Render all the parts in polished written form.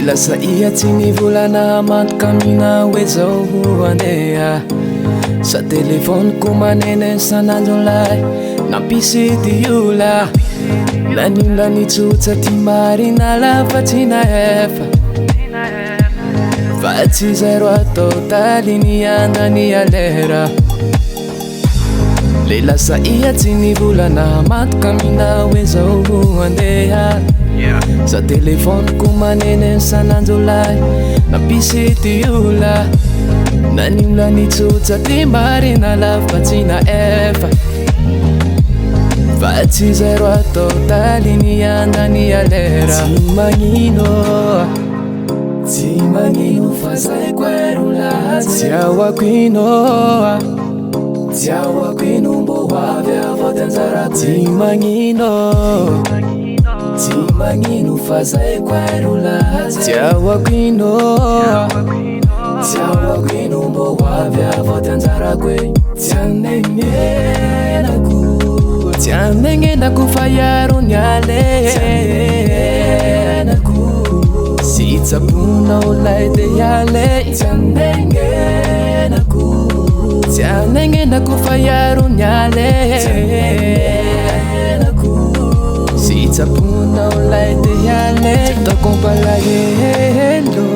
lasa ia tsy nivolana mantoka mina hoe zao ho andeha sa telefoniko manene sanandrolahy nampisy diola nanimba nitsotsa ty marina lafa tsy nahefa fa tsy zero atao taly niandany alera le lasa ia tsy nivolana mantoka mina hoe zao ho andeha sa telefoniko manene sanandrolahy nampisy diola nanimba nitsotsa ty marina lafa tsy nahefa fa tsy zero atao taly niandany alera tsy magnino fa zay quero lahatsy tsy ahoako ino mbo avy avody anjara tsy magnino fa zay quero lahatsy tsy ahoako ino mbo avy avody anjarako e tsy anenenako fa iaro nialenako si tsaponao lay de iale tsy anenenako fa iaro nialenako si tsaponao lay de iale ataoko mpalahelo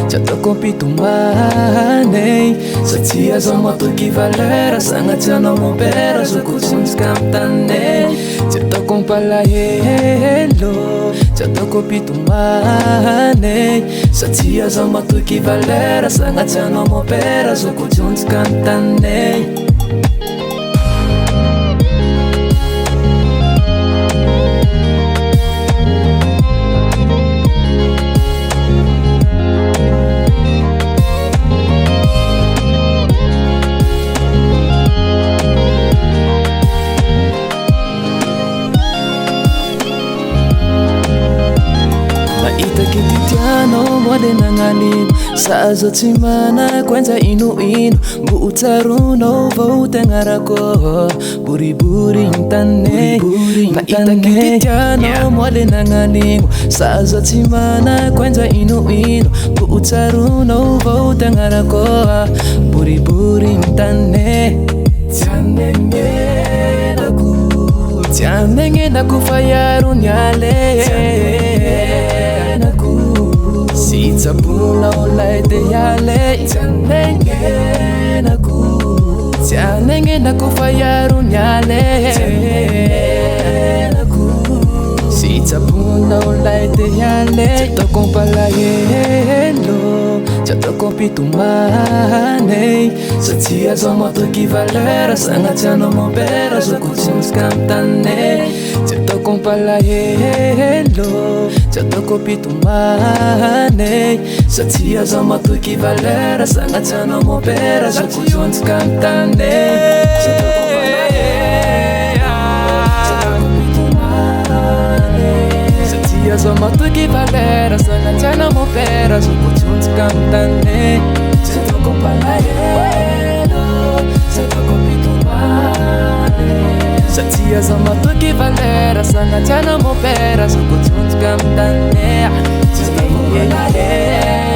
tsy ataoko ampitombaney satria zaho matoky valera sagnatsianao mompera zokotsonjika amtaney tsy ataoko mpalahelo tsy ataoko ampitombaney satria zaho matoky valera sagnatsianao mompera zokotsonjika amtaney Kititiano mwale nanganino sa zo tsy manako enja ino mbo utsaruno vao tegnarako buriburi intane mahita kititiano mwale nanganino sa zo tsy manako enja ino mbo utsaruno vao tegnarako buriburi intane tsy anenenako fa iaro niale si tsaponao lay de iale tsy anenenako fa iaro nialenako si tsaponao lay de iale tsy ataoko mpalahelo tsy ataoko ampitombaney satria zaho matoky valera sagnatsianao mompera zokotsonjika amtaney tsy ataoko mpalahelo tsy ataoko ampitombaney satria zaho matoky valera sagnatsianao mompera zokotsonjika amtaney satria zaho matoky valera sagnatsianao mompera zokotsonjika amtaney tsy ataoko mpalahelo tsy ataoko ampitombaney satria zaho matoky valera sagnatsianao mompera zokotsonjika amtaney tsy ataoko mpalahelo